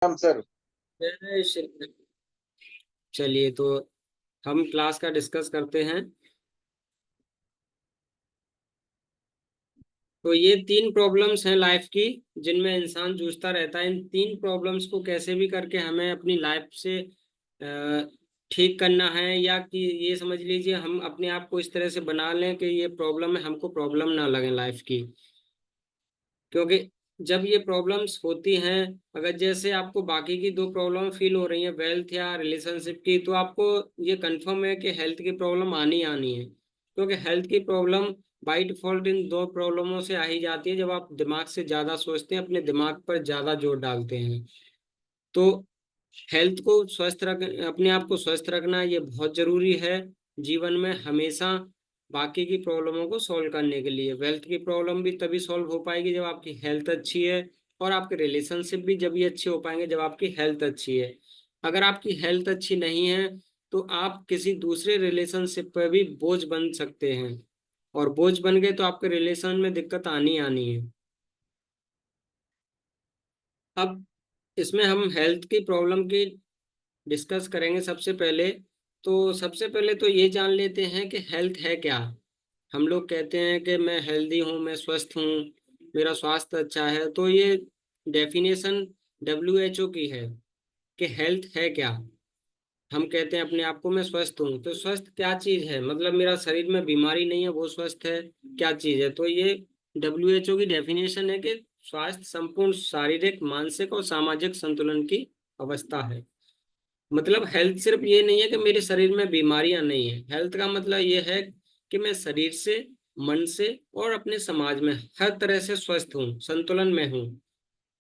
हम सर। जय श्री- चलिए तो हम क्लास का डिस्कस करते हैं। तो ये तीन प्रॉब्लम्स हैं लाइफ की, जिनमें इंसान जूझता रहता है। इन तीन प्रॉब्लम्स को कैसे भी करके हमें अपनी लाइफ से ठीक करना है, या कि ये समझ लीजिए हम अपने आप को इस तरह से बना लें कि ये प्रॉब्लम है, हमको प्रॉब्लम ना लगे लाइफ की। क्योंकि जब ये प्रॉब्लम्स होती हैं, अगर जैसे आपको बाकी की दो प्रॉब्लम फील हो रही हैं, वेल्थ या रिलेशनशिप की, तो आपको ये कंफर्म है कि हेल्थ की प्रॉब्लम आनी आनी है। क्योंकि हेल्थ की प्रॉब्लम बाय डिफॉल्ट इन दो प्रॉब्लमों से आ ही जाती है, जब आप दिमाग से ज्यादा सोचते हैं, अपने दिमाग पर ज्यादा जोर डालते हैं। तो हेल्थ को स्वस्थ रख अपने आप को स्वस्थ रखना ये बहुत जरूरी है जीवन में हमेशा, बाकी की प्रॉब्लमों को सॉल्व करने के लिए। वेल्थ की प्रॉब्लम भी तभी सॉल्व हो पाएगी जब आपकी हेल्थ अच्छी है, और आपके रिलेशनशिप भी जब ये अच्छे हो पाएंगे जब आपकी हेल्थ अच्छी है। अगर आपकी हेल्थ अच्छी नहीं है तो आप किसी दूसरे रिलेशनशिप पर भी बोझ बन सकते हैं, और बोझ बन गए तो आपके रिलेशन में दिक्कत आनी आनी है। अब इसमें हम हेल्थ की प्रॉब्लम की डिस्कस करेंगे। सबसे पहले तो ये जान लेते हैं कि हेल्थ है क्या। हम लोग कहते हैं कि मैं हेल्दी हूँ, मैं स्वस्थ हूँ, मेरा स्वास्थ्य अच्छा है। तो ये डेफिनेशन WHO की है कि हेल्थ है क्या। हम कहते हैं अपने आप को मैं स्वस्थ हूँ, तो स्वस्थ क्या चीज है, मतलब मेरा शरीर में बीमारी नहीं है वो स्वस्थ है, क्या चीज है। तो ये WHO की डेफिनेशन है कि स्वास्थ्य संपूर्ण शारीरिक, मानसिक और सामाजिक संतुलन की अवस्था है। मतलब हेल्थ सिर्फ ये नहीं है कि मेरे शरीर में बीमारियां नहीं है। हेल्थ का मतलब ये है कि मैं शरीर से, मन से और अपने समाज में हर तरह से स्वस्थ हूँ, संतुलन में हूँ।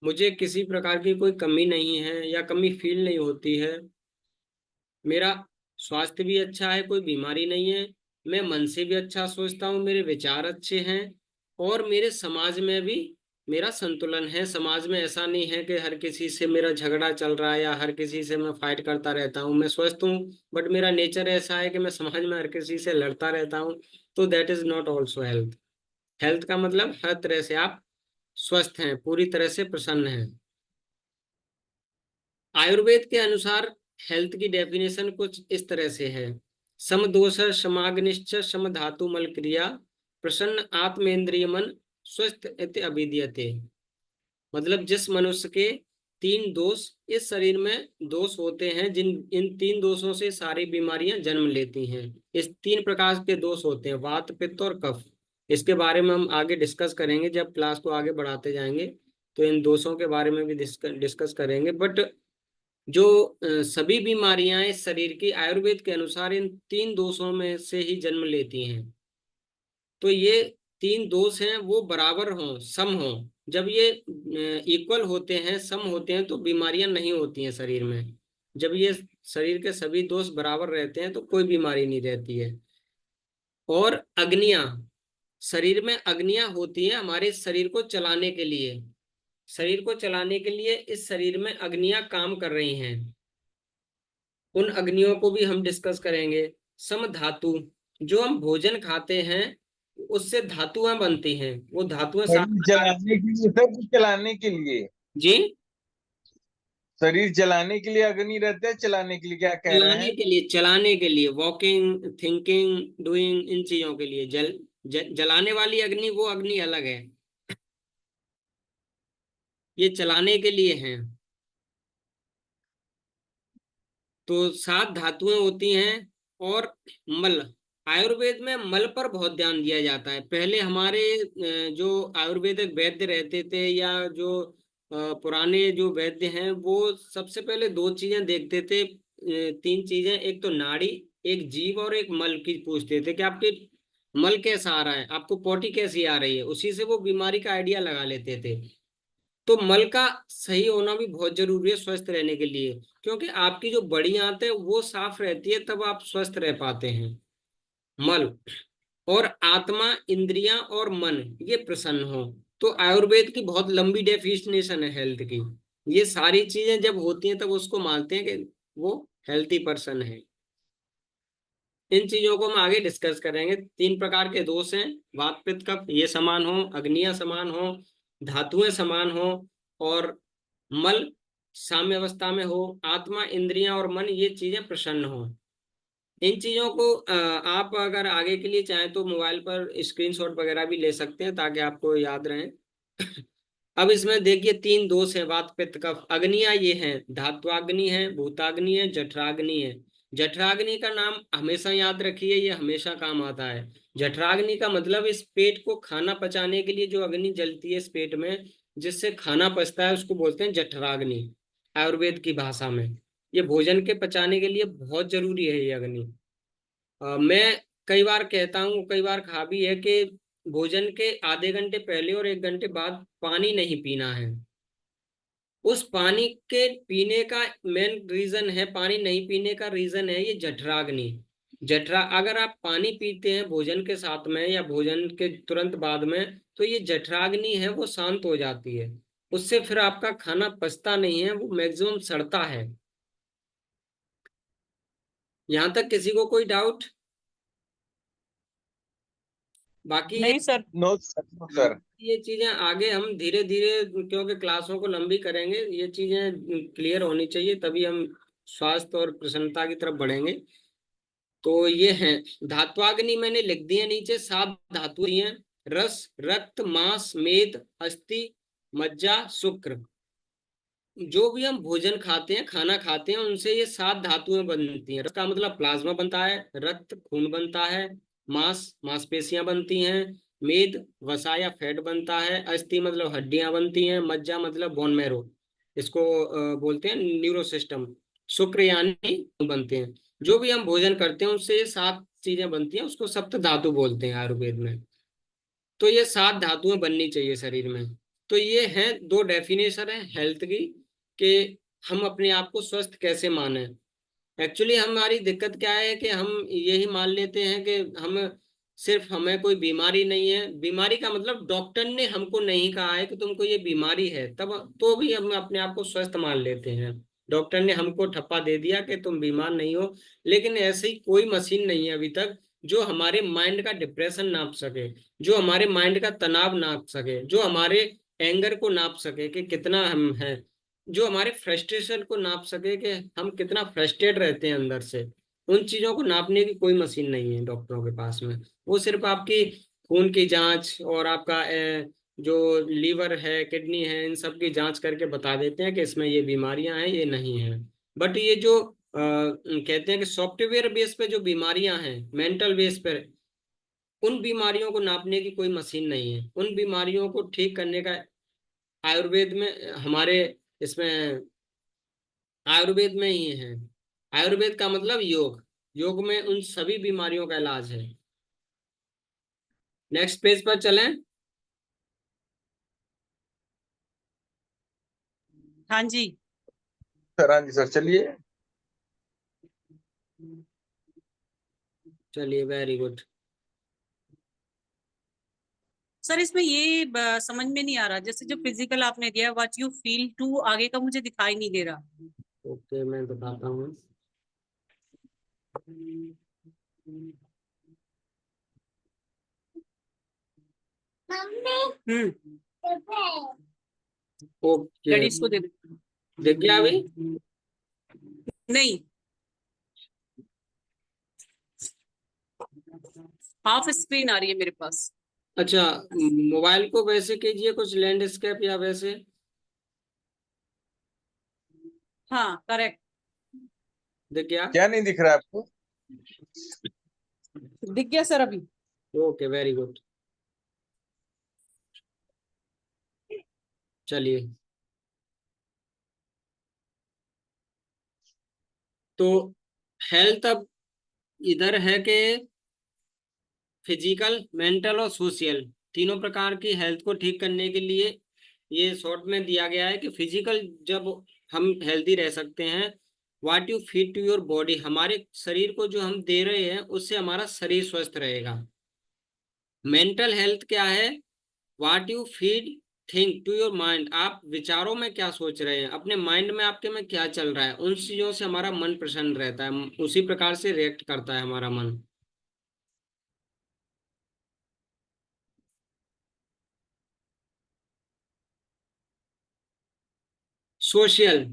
मुझे किसी प्रकार की कोई कमी नहीं है या कमी फील नहीं होती है। मेरा स्वास्थ्य भी अच्छा है, कोई बीमारी नहीं है। मैं मन से भी अच्छा सोचता हूँ, मेरे विचार अच्छे हैं, और मेरे समाज में भी मेरा संतुलन है। समाज में ऐसा नहीं है कि हर किसी से मेरा झगड़ा चल रहा है या हर किसी से मैं फाइट करता रहता हूँ। मैं स्वस्थ हूँ, बट मेरा नेचर ऐसा है कि मैं समाज में हर किसी से लड़ता रहता हूँ। तो that is not also health. Health का मतलब हर तरह से आप स्वस्थ हैं, पूरी तरह से प्रसन्न हैं। आयुर्वेद के अनुसार हेल्थ की डेफिनेशन कुछ इस तरह से है। सम दोष समाग्निश्च सम धातु मल क्रिया, प्रसन्न आत्मेन्द्रिय मन, स्वस्थ इति अभिधीयते। मतलब जिस मनुष्य के तीन दोष इस शरीर में दोष होते हैं, जिन इन तीन दोषों से सारी बीमारियां जन्म लेती हैं। इस तीन प्रकार के दोष होते हैं, वात, पित्त और कफ। इसके बारे में हम आगे डिस्कस करेंगे जब क्लास को आगे बढ़ाते जाएंगे। तो इन दोषों के बारे में भी डिस्कस करेंगे। बट जो सभी बीमारियां इस शरीर की आयुर्वेद के अनुसार इन तीन दोषों में से ही जन्म लेती हैं। तो ये तीन दोष हैं वो बराबर हों, सम हों। जब ये इक्वल होते हैं, सम होते हैं, तो बीमारियां नहीं होती हैं शरीर में। जब ये शरीर के सभी दोष बराबर रहते हैं तो कोई बीमारी नहीं रहती है। और अग्नियां, शरीर में अग्नियां होती हैं हमारे शरीर को चलाने के लिए। शरीर को चलाने के लिए इस शरीर में अग्नियां काम कर रही हैं। उन अग्नियों को भी हम डिस्कस करेंगे। सम धातु, जो हम भोजन खाते हैं उससे धातुएं बनती हैं। वो धातुएं सात शरीर प्रकार। जलाने के लिए, सब कुछ चलाने के लिए। जी। शरीर जलाने के लिए अग्नि रहता है, चलाने के लिए क्या कह रहे चलाने हैं? के लिए, चलाने के लिए, वॉकिंग, थिंकिंग, डूइंग, इन चीजों के लिए जलाने वाली अग्नि, वो अग्नि अलग है। ये चलाने के लिए है। तो सात धातुएं होती हैं। और मल, आयुर्वेद में मल पर बहुत ध्यान दिया जाता है। पहले हमारे जो आयुर्वेदिक वैद्य रहते थे, या जो पुराने जो वैद्य हैं, वो सबसे पहले दो चीजें देखते थे, तीन चीजें। एक तो नाड़ी, एक जीव और एक मल की पूछते थे कि आपके मल कैसा आ रहा है, आपको पोटी कैसी आ रही है। उसी से वो बीमारी का आइडिया लगा लेते थे। तो मल का सही होना भी बहुत जरूरी है स्वस्थ रहने के लिए। क्योंकि आपकी जो बड़ी आंत है वो साफ रहती है, तब आप स्वस्थ रह पाते हैं। मल और आत्मा, इंद्रियां और मन ये प्रसन्न हो। तो आयुर्वेद की बहुत लंबी डेफिनेशन है हेल्थ की। ये सारी चीजें जब होती हैं तब उसको मानते हैं कि वो हेल्थी पर्सन है। इन चीजों को हम आगे डिस्कस करेंगे। तीन प्रकार के दोष हैं, वात, पित्त, कफ। ये समान हो, अग्नियां समान हो, धातुएं समान हो, और मल साम्य अवस्था में हो, आत्मा, इंद्रियां और मन ये चीजें प्रसन्न हो। इन चीजों को आप अगर आगे के लिए चाहें तो मोबाइल पर स्क्रीनशॉट वगैरह भी ले सकते हैं ताकि आपको याद रहे। अब इसमें देखिए 3 दोष है, वात पित्त कफ। अग्नियां ये हैं, धात्वाग्नि है, भूताग्नि है, जठराग्नि है। जठराग्नि का नाम हमेशा याद रखिए, ये हमेशा काम आता है। जठराग्नि का मतलब इस पेट को खाना पचाने के लिए जो अग्नि जलती है इस पेट में, जिससे खाना पचता है, उसको बोलते हैं जठराग्नि आयुर्वेद की भाषा में। ये भोजन के पचाने के लिए बहुत जरूरी है ये अग्नि। मैं कई बार कहता हूँ, कई बार कहा भी है कि भोजन के आधे घंटे पहले और 1 घंटे बाद पानी नहीं पीना है। उस पानी के पीने का मेन रीजन है, पानी नहीं पीने का रीजन है ये जठराग्नि। अगर आप पानी पीते हैं भोजन के साथ में या भोजन के तुरंत बाद में, तो ये जठराग्नि है वो शांत हो जाती है। उससे फिर आपका खाना पचता नहीं है, वो मैक्सिमम सड़ता है। यहाँ तक किसी को कोई डाउट? बाकी ये नहीं sir. No sir, no sir. ये चीजें आगे हम धीरे धीरे, क्योंकि क्लासों को लंबी करेंगे, ये चीजें क्लियर होनी चाहिए, तभी हम स्वास्थ्य और प्रसन्नता की तरफ बढ़ेंगे। तो ये है धात्वाग्नि, मैंने लिख दिए नीचे 7 धातु हैं। रस, रक्त, मांस, मेद, अस्थि, मज्जा, शुक्र। जो भी हम भोजन खाते हैं, खाना खाते हैं, उनसे ये 7 धातुएं बनती हैं। रस का मतलब प्लाज्मा बनता है, रक्त खून बनता है, मांस मांसपेशियां बनती हैं, मेद वसा या फैट बनता है, अस्थि मतलब हड्डियां बनती हैं, मज्जा मतलब बोन मैरो, इसको बोलते हैं न्यूरो सिस्टम, शुक्र यानी बनते हैं। जो भी हम भोजन करते हैं उससे ये 7 चीजें बनती हैं, उसको सप्त धातु बोलते हैं आयुर्वेद में। तो ये 7 धातुएं बननी चाहिए शरीर में। तो ये हैं 2 डेफिनेशन है हेल्थ की, कि हम अपने आप को स्वस्थ कैसे माने। एक्चुअली हमारी दिक्कत क्या है कि हम यही मान लेते हैं कि हम सिर्फ, हमें कोई बीमारी नहीं है। बीमारी का मतलब डॉक्टर ने हमको नहीं कहा है कि तुमको ये बीमारी है, तब तो भी हम अपने आप को स्वस्थ मान लेते हैं। डॉक्टर ने हमको ठप्पा दे दिया कि तुम बीमार नहीं हो, लेकिन ऐसी कोई मशीन नहीं है अभी तक जो हमारे माइंड का डिप्रेशन नाप सके, जो हमारे माइंड का तनाव नाप सके, जो हमारे एंगर को नाप सके कि कितना हम हैं, जो हमारे फ्रस्ट्रेशन को नाप सके कि हम कितना फ्रस्ट्रेट रहते हैं अंदर से। उन चीजों को नापने की कोई मशीन नहीं है डॉक्टरों के पास में। वो सिर्फ आपकी खून की जांच और आपका जो लीवर है, किडनी है, इन सब की जांच करके बता देते हैं कि इसमें ये बीमारियां हैं, ये नहीं है। बट ये जो कहते हैं कि सॉफ्टवेयर बेस पे जो बीमारियां हैं, मेंटल बेस पे, उन बीमारियों को नापने की कोई मशीन नहीं है। उन बीमारियों को ठीक करने का आयुर्वेद में, हमारे इसमें आयुर्वेद में ही है। आयुर्वेद का मतलब योग, योग में उन सभी बीमारियों का इलाज है। नेक्स्ट पेज पर चलें। हाँ जी। सर हाँ जी सर, चलिए। चलिए, वेरी गुड। सर इसमें ये समझ में नहीं आ रहा, जैसे जो फिजिकल आपने दिया व्हाट यू फील टू, आगे का मुझे दिखाई नहीं दे रहा। ओके, मैं बताता हूँ। हम्म। ओके, डैडी इसको दे दे। देख गया अभी? नहीं, हाफ स्क्रीन आ रही है मेरे पास। अच्छा, मोबाइल को वैसे कीजिए कुछ लैंडस्केप या वैसे। हाँ करेक्ट। देख गया? क्या नहीं दिख रहा है आपको? दिख गया सर अभी। Okay, very good. चलिए, तो हेल्थ अब इधर है कि फिजिकल, मेंटल और सोशल, तीनों प्रकार की हेल्थ को ठीक करने के लिए ये शॉर्ट में दिया गया है कि फिजिकल जब हम हेल्दी रह सकते हैं, what you feed to your body, हमारे शरीर को जो हम दे रहे हैं उससे हमारा शरीर स्वस्थ रहेगा। मेंटल हेल्थ क्या है? What you feed think to your mind, आप विचारों में क्या सोच रहे हैं, अपने माइंड में आपके में क्या चल रहा है, उन चीजों से हमारा मन प्रसन्न रहता है, उसी प्रकार से रिएक्ट करता है हमारा मन। Social,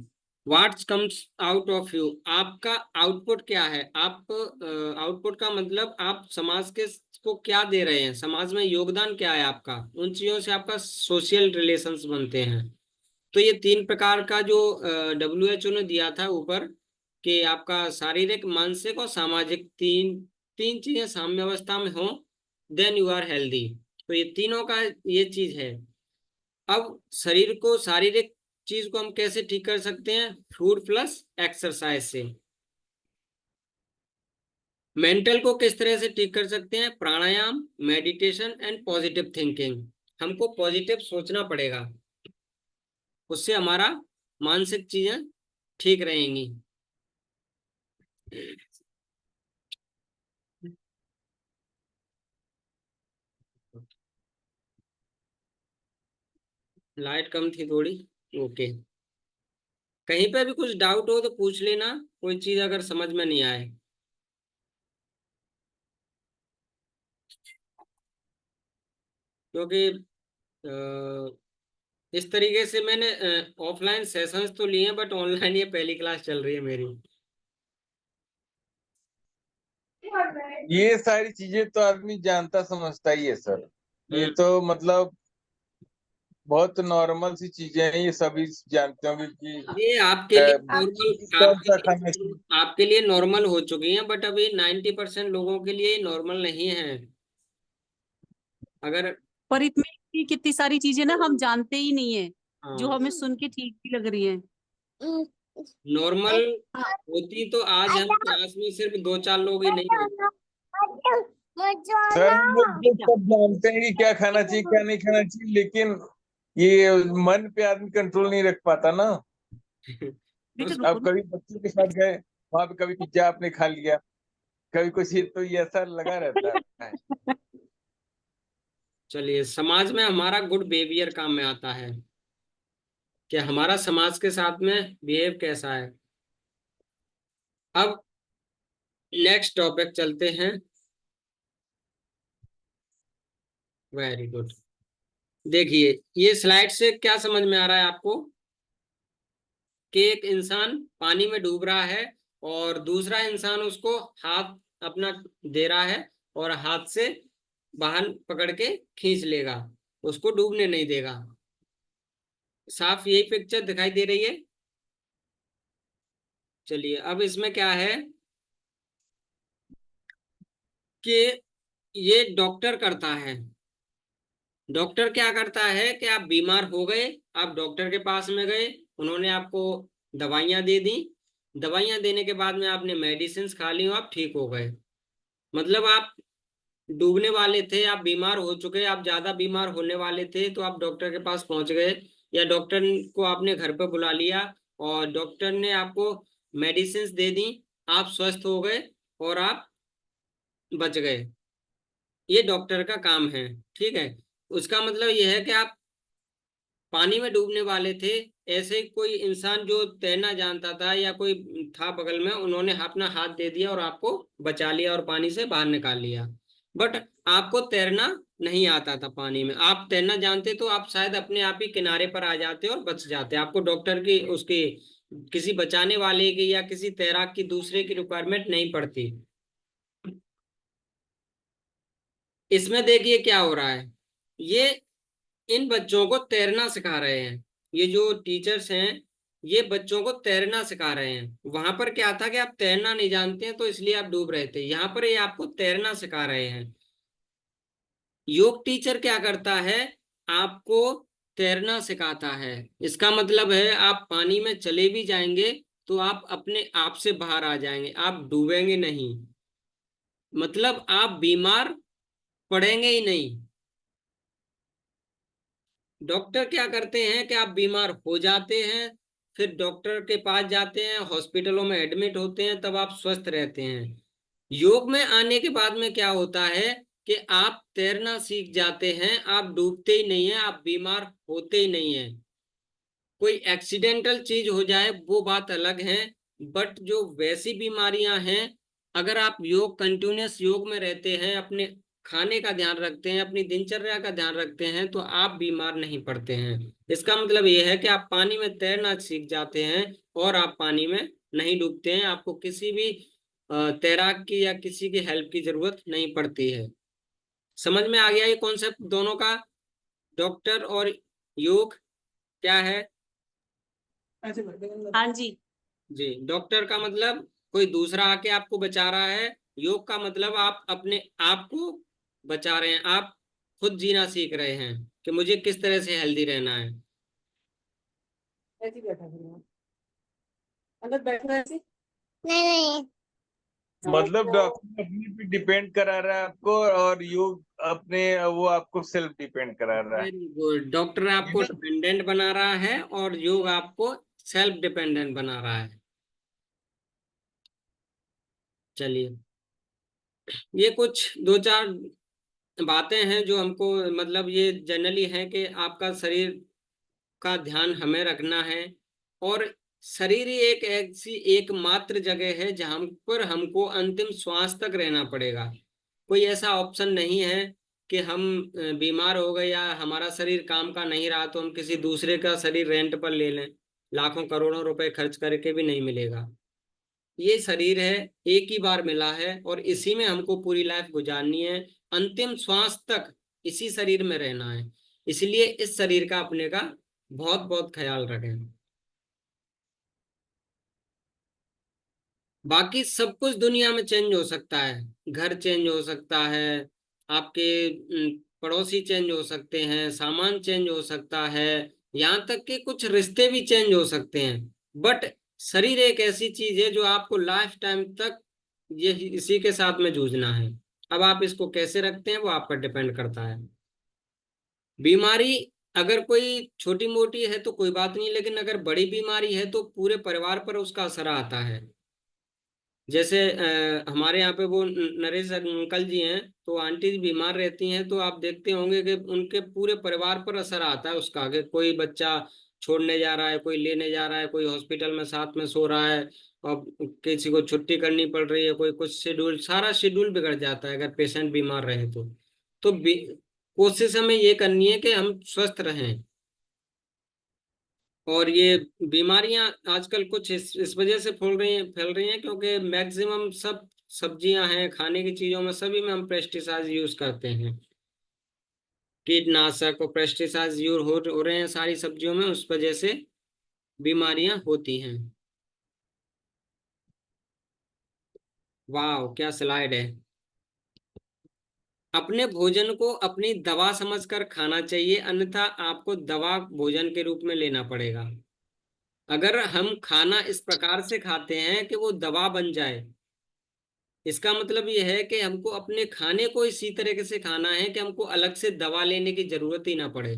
what comes out of you, आपका आउटपुट क्या है। आप आउटपुट का मतलब आप समाज के को क्या दे रहे हैं, समाज में योगदान क्या है आपका, उन चीजों से आपका सोशल रिलेशंस बनते हैं। तो ये 3 प्रकार का जो WHO ने दिया था ऊपर, कि आपका शारीरिक, मानसिक और सामाजिक, तीन तीन चीजें साम्यावस्था में हो, देन यू आर हेल्दी। तो ये तीनों का ये चीज है। अब शरीर को, शारीरिक चीज को हम कैसे ठीक कर सकते हैं, फूड प्लस एक्सरसाइज से। मेंटल को किस तरह से ठीक कर सकते हैं, प्राणायाम, मेडिटेशन एंड पॉजिटिव थिंकिंग। हमको पॉजिटिव सोचना पड़ेगा, उससे हमारा मानसिक चीजें ठीक रहेंगी। लाइट कम थी थोड़ी, ओके। कहीं पे भी कुछ डाउट हो तो पूछ लेना, कोई चीज अगर समझ में नहीं आए। क्योंकि इस तरीके से मैंने ऑफलाइन सेशंस तो लिए हैं, बट ऑनलाइन ये पहली क्लास चल रही है मेरी। ये सारी चीजें तो आदमी जानता समझता ही है सर। ये तो मतलब बहुत नॉर्मल सी चीजें हैं, ये सभी जानते होंगे कि ये आपके लिए नॉर्मल, कौन सा खाना चाहिए। आपके लिए नॉर्मल हो चुकी हैं, बट अभी 90% लोगों के लिए नॉर्मल नहीं है। अगर पर इसमें भी कितनी सारी चीजें ना हम जानते ही नहीं है, जो हाँ हमें सुन के ठीक भी लग रही है। नॉर्मल होती तो आज हम क्लास में सिर्फ 2-4 लोग ही नहीं होते। सर हम लोग तो सब जानते हैं कि क्या खाना चाहिए क्या नहीं खाना चाहिए, लेकिन ये मन पे आदमी कंट्रोल नहीं रख पाता ना। बेटा रुको अब ना। कभी बच्चों के साथ गए, वहां पे कभी पिज्जा आपने खा लिया, कभी कुछ, ये तो ये ऐसा लगा रहता है। चलिए, समाज में हमारा गुड बिहेवियर काम में आता है, कि हमारा समाज के साथ में बिहेव कैसा है। अब नेक्स्ट टॉपिक चलते हैं। Very good. देखिए, ये स्लाइड से क्या समझ में आ रहा है आपको, कि एक इंसान पानी में डूब रहा है और दूसरा इंसान उसको हाथ अपना दे रहा है और हाथ से बाहर पकड़ के खींच लेगा, उसको डूबने नहीं देगा। साफ यही पिक्चर दिखाई दे रही है। चलिए, अब इसमें क्या है कि ये डॉक्टर करता है। डॉक्टर क्या करता है कि आप बीमार हो गए, आप डॉक्टर के पास में गए, उन्होंने आपको दवाइयां दे दी, दवाइयां देने के बाद में आपने मेडिसिन खा ली और आप ठीक हो गए। मतलब आप डूबने वाले थे, आप बीमार हो चुके, आप ज्यादा बीमार होने वाले थे, तो आप डॉक्टर के पास पहुंच गए, या डॉक्टर को आपने घर पर बुला लिया और डॉक्टर ने आपको मेडिसिन दे दी, आप स्वस्थ हो गए और आप बच गए। ये डॉक्टर का काम है, ठीक है। उसका मतलब यह है कि आप पानी में डूबने वाले थे, ऐसे कोई इंसान जो तैरना जानता था या कोई था बगल में, उन्होंने अपना हाथ दे दिया और आपको बचा लिया और पानी से बाहर निकाल लिया। बट आपको तैरना नहीं आता था पानी में, आप तैरना जानते तो आप शायद अपने आप ही किनारे पर आ जाते और बच जाते, आपको डॉक्टर की, उसकी, किसी बचाने वाले की या किसी तैराक की दूसरे की रिक्वायरमेंट नहीं पड़ती। इसमें देखिए क्या हो रहा है, ये इन बच्चों को तैरना सिखा रहे हैं, ये जो टीचर्स हैं ये बच्चों को तैरना सिखा रहे हैं। वहां पर क्या था कि आप तैरना नहीं जानते हैं तो इसलिए आप डूब रहे थे, यहाँ पर ये आपको तैरना सिखा रहे हैं। योग टीचर क्या करता है, आपको तैरना सिखाता है। इसका मतलब है आप पानी में चले भी जाएंगे तो आप अपने आप से बाहर आ जाएंगे, आप डूबेंगे नहीं, मतलब आप बीमार पड़ेंगे ही नहीं। डॉक्टर क्या करते हैं कि आप बीमार हो जाते हैं, फिर डॉक्टर के पास जाते हैं, हॉस्पिटलों में एडमिट होते हैं, तब आप स्वस्थ रहते हैं। योग में आने के बाद में क्या होता है कि आप तैरना सीख जाते हैं, आप डूबते ही नहीं हैं, आप बीमार होते ही नहीं हैं। कोई एक्सीडेंटल चीज हो जाए वो बात अलग है, बट जो वैसी बीमारियां हैं, अगर आप योग, कंटिन्यूअस योग में रहते हैं, अपने खाने का ध्यान रखते हैं, अपनी दिनचर्या का ध्यान रखते हैं, तो आप बीमार नहीं पड़ते हैं। इसका मतलब ये है कि आप पानी में तैरना सीख जाते हैं और आप पानी में नहीं डूबते हैं, आपको किसी भी तैराक की या किसी की हेल्प की जरूरत नहीं पड़ती है। समझ में आ गया ये कॉन्सेप्ट दोनों का? डॉक्टर और योग क्या है? हाँ जी। जी, डॉक्टर का मतलब कोई दूसरा आके आपको बचा रहा है, योग का मतलब आप अपने आप को बचा रहे हैं, आप खुद जीना सीख रहे हैं कि मुझे किस तरह से हेल्दी रहना है। ऐसे ही बैठा करो, अंदर बैठो ऐसे। मतलब डॉक्टर अपने पे डिपेंड करा रहा है आपको, और योग अपने वो आपको सेल्फ डिपेंड करा रहा है। वेरी गुड, डॉक्टर है आपको ना? डिपेंडेंट बना रहा है और योग आपको सेल्फ डिपेंडेंट बना रहा है। चलिए, ये कुछ दो चार बातें हैं जो हमको, मतलब ये जनरली है कि आपका शरीर का ध्यान हमें रखना है, और शरीर ही एक ऐसी एकमात्र जगह है जहां पर हमको अंतिम श्वास तक रहना पड़ेगा। कोई ऐसा ऑप्शन नहीं है कि हम बीमार हो गए या हमारा शरीर काम का नहीं रहा तो हम किसी दूसरे का शरीर रेंट पर ले लें, लाखों करोड़ों रुपए खर्च करके भी नहीं मिलेगा। ये शरीर है, एक ही बार मिला है और इसी में हमको पूरी लाइफ गुजारनी है, अंतिम श्वास तक इसी शरीर में रहना है। इसलिए इस शरीर का अपने का बहुत बहुत ख्याल रखें। बाकी सब कुछ दुनिया में चेंज हो सकता है, घर चेंज हो सकता है, आपके पड़ोसी चेंज हो सकते हैं, सामान चेंज हो सकता है, यहाँ तक कि कुछ रिश्ते भी चेंज हो सकते हैं, बट शरीर एक ऐसी चीज है जो आपको लाइफ टाइम तक ये इसी के साथ में जूझना है। अब आप इसको कैसे रखते हैं वो आप पर डिपेंड करता है। बीमारी अगर कोई छोटी मोटी है तो कोई बात नहीं, लेकिन अगर बड़ी बीमारी है तो पूरे परिवार पर उसका असर आता है। जैसे हमारे यहाँ पे वो नरेश अंकल जी हैं, तो आंटी जी बीमार रहती हैं, तो आप देखते होंगे कि उनके पूरे परिवार पर असर आता है उसका, कि कोई बच्चा छोड़ने जा रहा है, कोई लेने जा रहा है, कोई हॉस्पिटल में साथ में सो रहा है, और किसी को छुट्टी करनी पड़ रही है, कोई कुछ शेड्यूल, सारा शेड्यूल बिगड़ जाता है अगर पेशेंट बीमार रहे तो कोशिश हमें ये करनी है कि हम स्वस्थ रहें। और ये बीमारियां आजकल कुछ इस वजह से फैल रही हैं क्योंकि मैक्सिमम सब सब्जियां हैं, खाने की चीजों में सभी में हम पेस्टिसाइड यूज करते हैं, कीटनाशक और पेस्टिसाइड यूज हो रहे हैं सारी सब्जियों में, उस वजह से बीमारियां होती हैं। वाह क्या स्लाइड है। अपने भोजन को अपनी दवा समझकर खाना चाहिए, अन्यथा आपको दवा भोजन के रूप में लेना पड़ेगा। अगर हम खाना इस प्रकार से खाते हैं कि वो दवा बन जाए, इसका मतलब यह है कि हमको अपने खाने को इसी तरीके से खाना है कि हमको अलग से दवा लेने की जरूरत ही ना पड़े।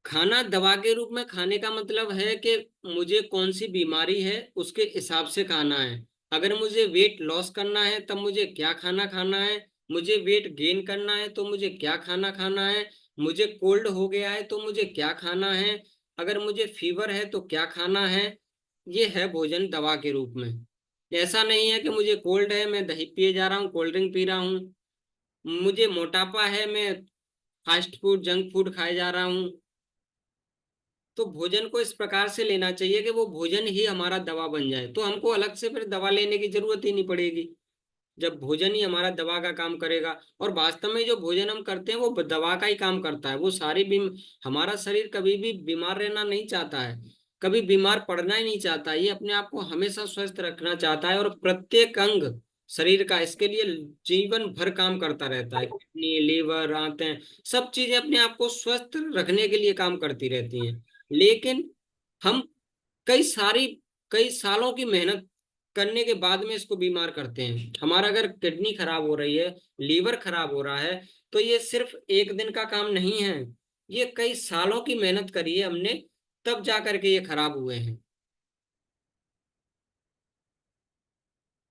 खाना दवा के रूप में खाने का मतलब है कि मुझे कौन सी बीमारी है उसके हिसाब से खाना है। अगर मुझे वेट लॉस करना है तब मुझे क्या खाना खाना है, मुझे वेट गेन करना है तो मुझे क्या खाना खाना है, मुझे कोल्ड हो गया है तो मुझे क्या खाना है, अगर मुझे फीवर है तो क्या खाना है। ये है भोजन दवा के रूप में। ऐसा नहीं है कि मुझे कोल्ड है मैं दही पिए जा रहा हूँ, कोल्ड ड्रिंक पी रहा हूँ, मुझे मोटापा है मैं फास्ट फूड जंक फूड खाए जा रहा हूँ। तो भोजन को इस प्रकार से लेना चाहिए कि वो भोजन ही हमारा दवा बन जाए, तो हमको अलग से फिर दवा लेने की जरूरत ही नहीं पड़ेगी, जब भोजन ही हमारा दवा का काम करेगा। और वास्तव में जो भोजन हम करते हैं वो दवा का ही काम करता है। वो सारी हमारा शरीर कभी भी बीमार रहना नहीं चाहता है, कभी बीमार पड़ना ही नहीं चाहता, ये अपने आप को हमेशा स्वस्थ रखना चाहता है, और प्रत्येक अंग शरीर का इसके लिए जीवन भर काम करता रहता है, किडनी लीवर आंतें सब चीजें अपने आप को स्वस्थ रखने के लिए काम करती रहती हैं। लेकिन हम कई सारी कई सालों की मेहनत करने के बाद में इसको बीमार करते हैं। हमारा अगर किडनी खराब हो रही है, लीवर खराब हो रहा है, तो ये सिर्फ एक दिन का काम नहीं है, ये कई सालों की मेहनत करी है हमने, तब जा करके ये खराब हुए हैं।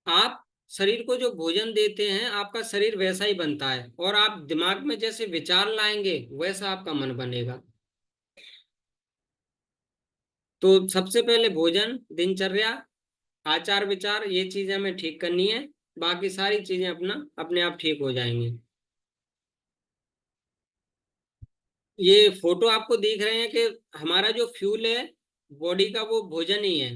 आप शरीर को जो भोजन देते हैं आपका शरीर वैसा ही बनता है, और आप दिमाग में जैसे विचार लाएंगे वैसा आपका मन बनेगा। तो सबसे पहले भोजन, दिनचर्या, आचार विचार, ये चीजें हमें ठीक करनी है। बाकी सारी चीजें अपना अपने आप ठीक हो जाएंगी। ये फोटो आपको दिख रहे हैं कि हमारा जो फ्यूल है बॉडी का, वो भोजन ही है।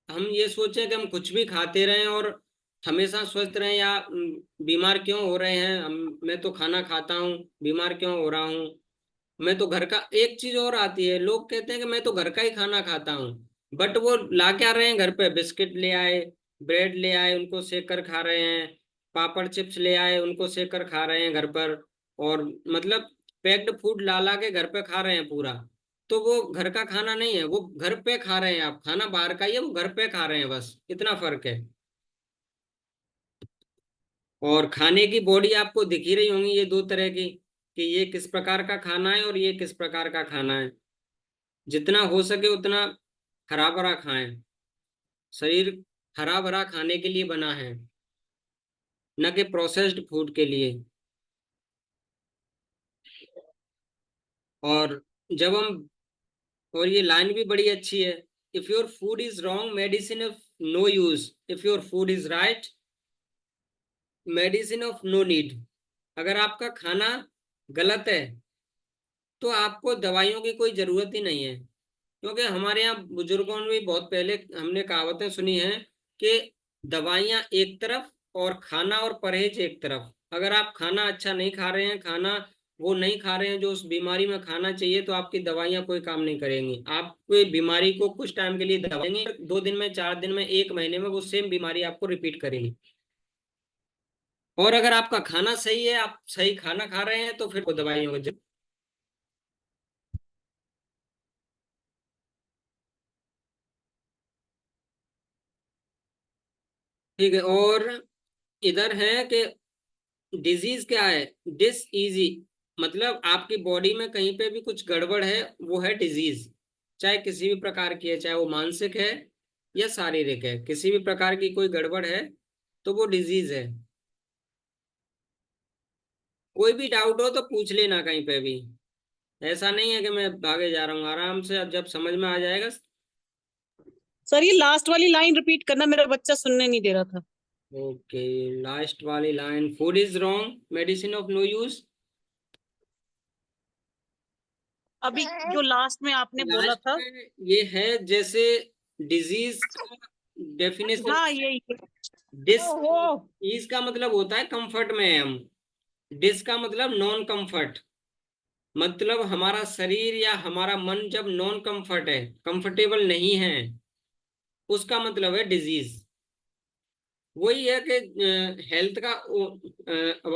हम ये सोचें कि हम कुछ भी खाते रहें और हमेशा स्वस्थ रहें, या बीमार क्यों हो रहे हैं हम, मैं तो खाना खाता हूँ, बीमार क्यों हो रहा हूँ। मैं तो घर का, एक चीज और आती है, लोग कहते हैं कि मैं तो घर का ही खाना खाता हूँ, बट वो ला क्या रहे हैं घर पे, बिस्किट ले आए, ब्रेड ले आए, उनको सेक कर खा रहे हैं, पापड़ चिप्स ले आए, उनको सेक कर खा रहे हैं घर पर, और मतलब पैक्ड फूड ला ला के घर पे खा रहे हैं पूरा। तो वो घर का खाना नहीं है, वो घर पे खा रहे हैं, आप खाना बाहर का ही है, वो घर पे खा रहे हैं, बस इतना फर्क है। और खाने की बॉडी आपको दिख ही रही होंगी ये दो तरह की, कि ये किस प्रकार का खाना है और ये किस प्रकार का खाना है। जितना हो सके उतना हरा भरा खाएं। शरीर हरा भरा खाने के लिए बना है, न कि प्रोसेस्ड फूड के लिए। और जब हम, और ये लाइन भी बड़ी अच्छी है, if your food is wrong medicine of no use, if your food is right medicine of no need. अगर आपका खाना गलत है तो आपको दवाइयों की कोई जरूरत ही नहीं है। क्योंकि हमारे यहाँ बुजुर्गों ने भी बहुत पहले हमने कहावतें सुनी हैं कि दवाइयाँ एक तरफ और खाना और परहेज एक तरफ। अगर आप खाना अच्छा नहीं खा रहे हैं, खाना वो नहीं खा रहे हैं जो उस बीमारी में खाना चाहिए, तो आपकी दवाइयाँ कोई काम नहीं करेंगी। आप कोई बीमारी को कुछ टाइम के लिए दवाएंगे, 2 दिन में, 4 दिन में, 1 महीने में वो सेम बीमारी आपको रिपीट करेगी। और अगर आपका खाना सही है, आप सही खाना खा रहे हैं, तो फिर वो दवाइयों को ठीक है। और इधर है कि डिजीज क्या है, डिस इजी, मतलब आपकी बॉडी में कहीं पे भी कुछ गड़बड़ है, वो है डिजीज। चाहे किसी भी प्रकार की है, चाहे वो मानसिक है या शारीरिक है, किसी भी प्रकार की कोई गड़बड़ है तो वो डिजीज है। कोई भी डाउट हो तो पूछ लेना कहीं पे भी। ऐसा नहीं है कि मैं भागे जा रहा हूँ, आराम से अब जब समझ में आ जाएगा। सर ये लास्ट वाली लाइन रिपीट करना, मेरा बच्चा सुनने नहीं दे रहा था। ओके, लास्ट वाली line, food is wrong medicine of no use. अभी जो लास्ट में आपने बोला लास्ट था। में ये है, जैसे डिजीज का डेफिनेशन, हाँ ये डिस, इज का मतलब होता है कंफर्ट में है हम, डिस का मतलब नॉन कंफर्ट, मतलब हमारा शरीर या हमारा मन जब नॉन कंफर्ट है, कंफर्टेबल नहीं है, उसका मतलब है डिजीज। वही है कि हेल्थ का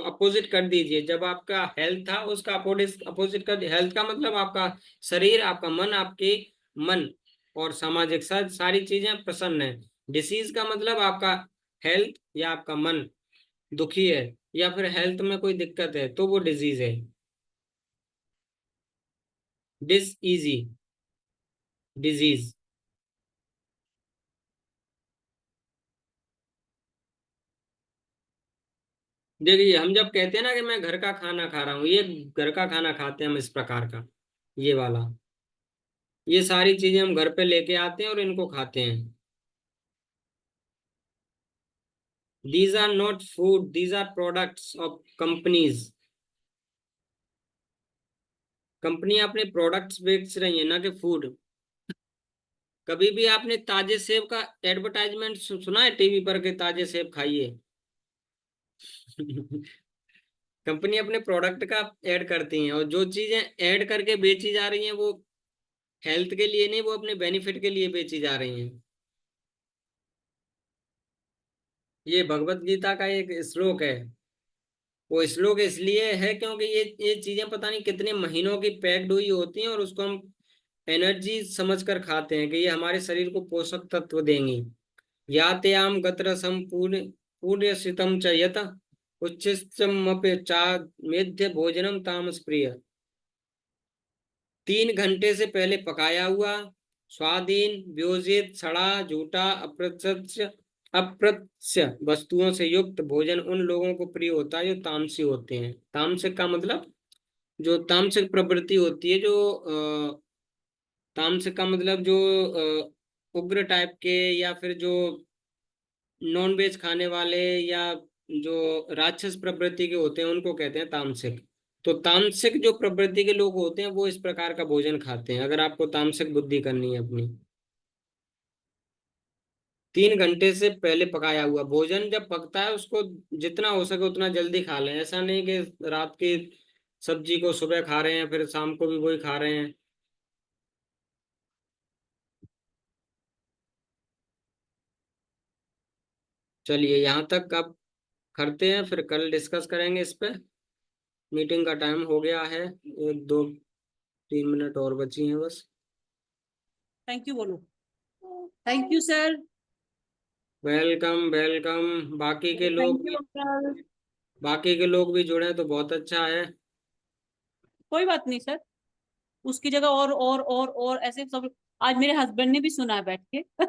अपोजिट कर दीजिए, जब आपका हेल्थ था उसका अपोजिट कर दिया। हेल्थ का मतलब आपका शरीर, आपका मन, आपके मन और सामाजिक सारी चीजें प्रसन्न है। डिसीज का मतलब आपका हेल्थ या आपका मन दुखी है, या फिर हेल्थ में कोई दिक्कत है, तो वो डिजीज है। Dis ease, disease. देखिए, हम जब कहते हैं ना कि मैं घर का खाना खा रहा हूँ, ये घर का खाना खाते हैं हम इस प्रकार का, ये वाला, ये सारी चीजें हम घर पे लेके आते हैं और इनको खाते हैं। These are not food, these are products of companies. Company अपने प्रोडक्ट्स बेच रही है, ना कि फूड। कभी भी आपने ताजे सेब का एडवर्टाइजमेंट सुना है टीवी पर के ताजे सेब खाइए? कंपनी अपने प्रोडक्ट का ऐड करती है, और जो चीजें ऐड करके बेची जा रही हैं वो हेल्थ के लिए नहीं, वो अपने बेनिफिट के लिए बेची जा रही हैं। ये भगवत गीता का एक श्लोक है। वो श्लोक इसलिए है क्योंकि ये चीजें पता नहीं कितने महीनों की पैक्ड हुई होती हैं, और उसको हम एनर्जी समझ कर खाते हैं कि ये हमारे शरीर को पोषक तत्व देंगी। यात्याम गत्रसम पूर्ण पूर्णसितम च यत उच्छिष्टमपि चा मेध्य भोजनम तामस प्रिय। 3 घंटे से पहले पकाया हुआ, स्वादहीन, व्योजित, सड़ा, झूठा, अप्रत्यक्ष अप्रत्य वस्तुओं से युक्त भोजन उन लोगों को प्रिय होता है जो तामसी होते हैं। तामसिक का मतलब जो तामसिक प्रवृत्ति होती है, जो तामसिक का मतलब जो उग्र टाइप के, या फिर जो नॉन वेज खाने वाले या जो राक्षस प्रवृत्ति के होते हैं उनको कहते हैं तामसिक। तो तामसिक जो प्रवृत्ति के लोग होते हैं वो इस प्रकार का भोजन खाते हैं, अगर आपको तामसिक बुद्धि करनी है अपनी। 3 घंटे से पहले पकाया हुआ भोजन जब पकता है उसको जितना हो सके उतना जल्दी खा लें। ऐसा नहीं कि रात की सब्जी को सुबह खा रहे हैं फिर शाम को भी वही खा रहे हैं। चलिए यहाँ तक अब करते हैं, फिर कल डिस्कस करेंगे इस पे। मीटिंग का टाइम हो गया है, 1 2 3 मिनट और बची हैं बस। थैंक यू बोलो। Thank you sir. Welcome welcome. Thank you uncle. बाकी के लोग भी जुड़े तो बहुत अच्छा है। कोई बात नहीं सर, उसकी जगह और ऐसे सब। आज मेरे हस्बैंड ने भी सुना है बैठ के।